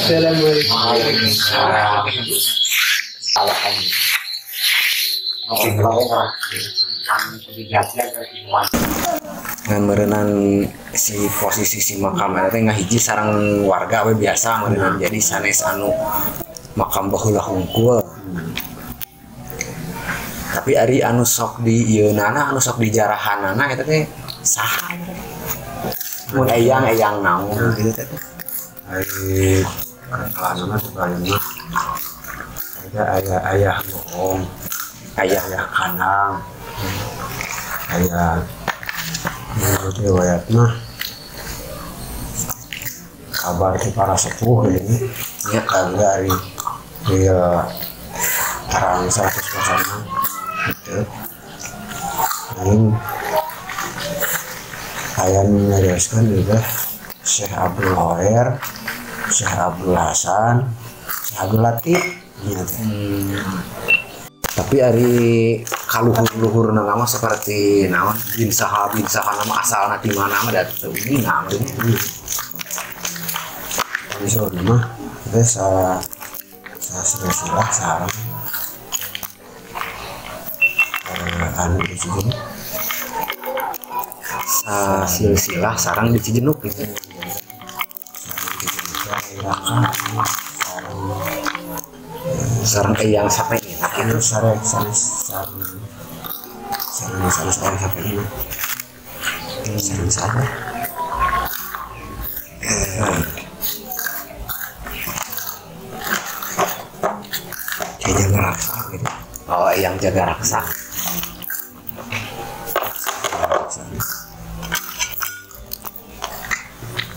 Ngan merenang si posisi si makam itu ngahiji sarang warga we biasa merenang jadi sanes anu makam baheula hungkul. Tapi ari anu sok di yeunana anu sok di jarahanana eta teh saha? Mun eyang naon gitu teh. Ari kelasna teh bayangna ada ayah bohong, ayah kanang, ayah menurut riwayat mah kabar di para sepuh ini ya dari dia terang 100% gitu. Ini ayah menjelaskan juga Syekh Abdul Hoer, Syekh Abdul Hasan, Syekh Abdul Latif. Tapi ari kaluhur-luhur nama seperti naon bin saha nama asalna di mana mah da teu ingat meureun. Bisa nama kita silsilah sareng anu di Cijenuk. Silsilah sareng di Cijenuk gitu. Sarang eyang sampai enak itu sarang sampai ini sarang sarang kayak jaga raksa gitu. Oh, eyang jaga raksa.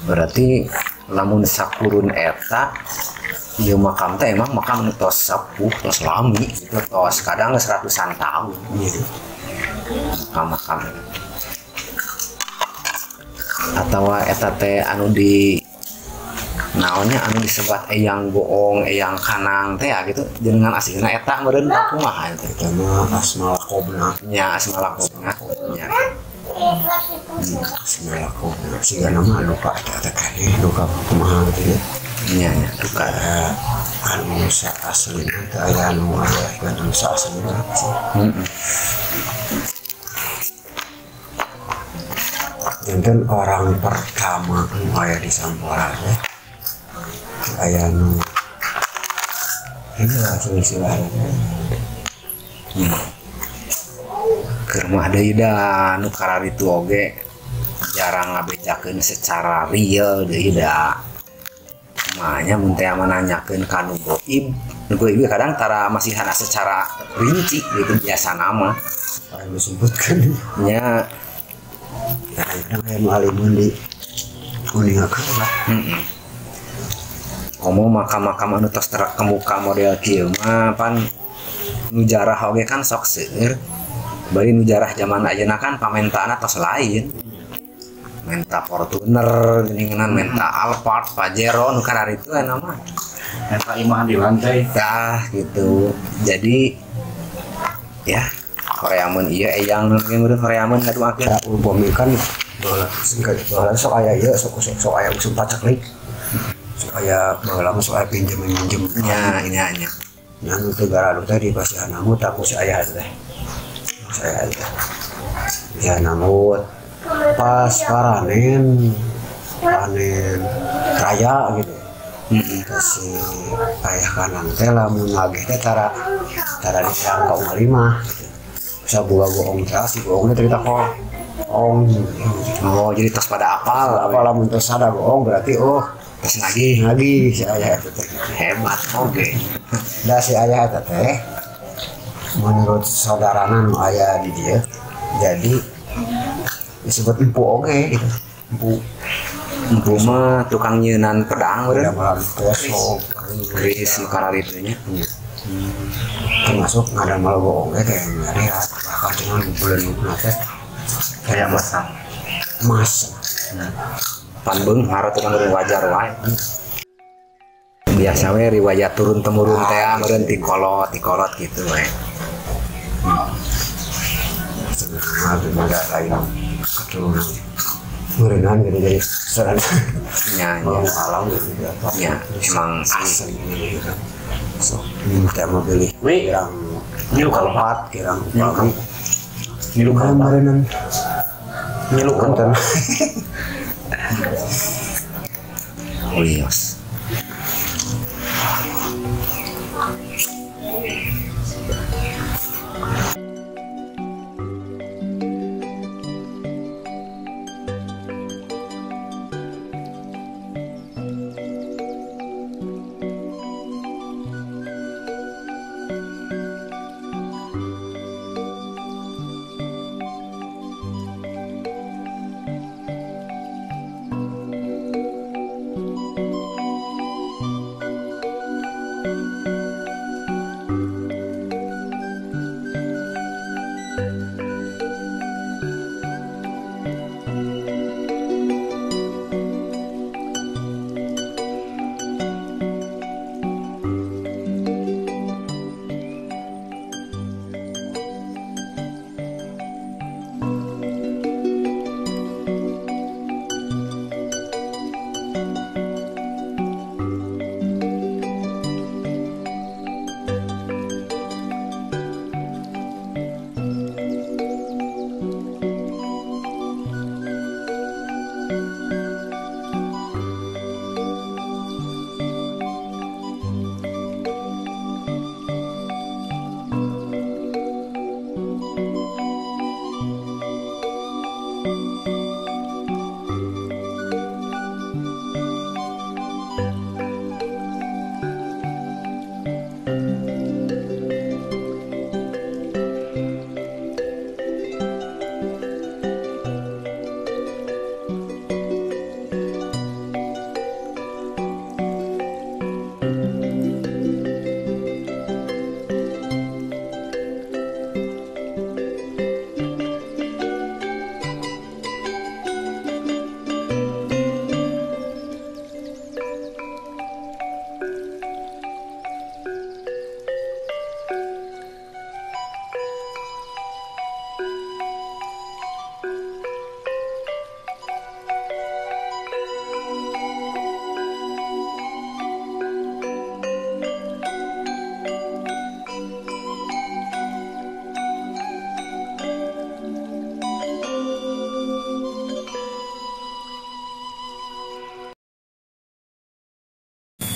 Berarti lamun sakurun eta ieu makam teh emang makam tos sepuh, tos lami, tos kadang 100-an tahun gitu. Makam atau eta teh anu di naonnya anu disebat eyang bohong, eyang kanang teh gitu jenengan aslinya eta meureun kumaha eta Eta mah asmalakobna nya asmalakobna nya. Asmalakobna siga nama lupa eta teh lupa kumaha gitu ya. Nya duka anu aslina teh aya anu anu aslina. Jantan orang pertama anu aya di Sampora teh aya anu iya silsilah keur mah deui da nu kararitu oge jarang ngabejakeun secara real deui da. Makanya mun teh nanyakeun ka nu goib kadang tara masih hana secara rinci gitu biasa nama anu disebutkan nya kadang-kadang aya nu alimun di kuningakeun lah. Komo makam-makam anu tos terkemuka model kieu mah pan nu jarah oge kan sok seueur. Bari nu jarah zaman ayeuna kan pamentana tos lain. Menta Fortuner, geningan menta Alphard, Pajero, nu karar itu nama menta imahan di lantai. Tah gitu. Jadi ya Koreamun iya eyang nu meureun Koreamun ngaduakeun. Upami kan dolar sok aya ieu sok aya usum pacaklik. Sok aya baheula mah sok aya pinjem Nya nya. Nya nu teu garadu teh di Pasihan Namut aku si aya teh. Saya aja. Ya Namut pas panen raya gitu. Kasih ayah kanan teh lamun lagi teh tara diserang kaum lima gitu. Bisa buka bohong teh si bohongnya cerita kok bohong. Oh jadi tos pada apal lamun tos ada bohong berarti tos lagi si ayah itu teh hebat oke. Da si ayah itu teh menurut saudarana nu aya di dia jadi disebut empu oge gitu. Empu mah tukang nyeunan pedang Udah meureun. malam besok Kris nu kararitu nya. termasuk ngadamal bohong teh nyari bahkan dengan bulan teh Kayak masak. emas. Pan beung hareup tukang wajar wae. Biasa we riwayat turun temurun teh meureun ti kolot gitu we. Sebenarnya ada lain keturunan Merenang gitu jadi serang nya alam gitu ya emang asli gitu. So ini teh mau beli kirang Ngilu kalau kalpat kirang pagi ngilu kalau merenang ngilu kalau konten Wios.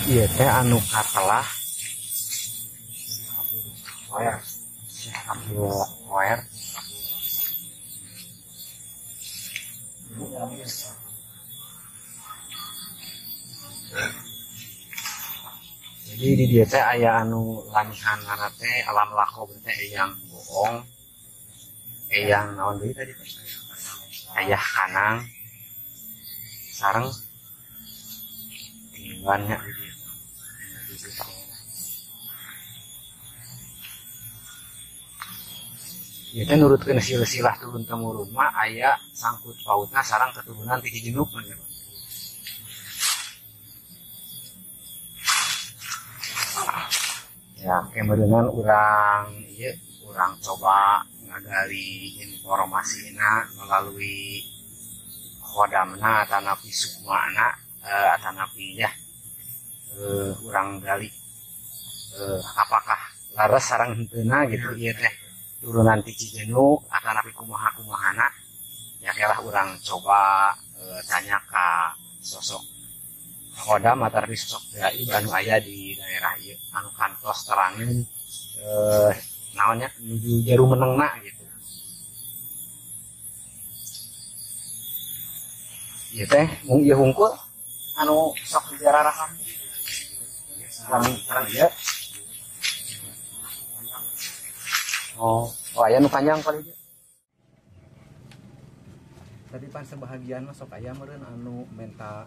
Iya teh anu katalah wire wire jadi di dia teh aya anu lanihan teh alam lako teh yang bohong yang naon deui tadi teh aya kanang sareng tinggalnya ya teh nurutkeun silsilah turun temurun mah aya sangkut pautna sareng keturunan ti Jinuk mah ya kemudian urang coba ngagali informasinya melalui kodamna atanapi sukmana atanapi ya urang gali apakah laras sareng henteuna gitu ieu teh turunan ti Cijenuk atanapi kumaha-kumahana ya kelah urang coba tanya ka sosok kodam atanapi sosok dai anu aya di daerah ieu anu kantos terangin naonnya menuju jarum menengna gitu. Ieu teh mung ieu hungkul anu sok dijararahan. Sareng ieu. Oh, aya nu panjang kali ieu. Tadi pan sebahagian mah sok aya meureun anu menta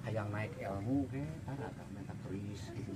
hayang naik ilmu ge kan ada menta turis gitu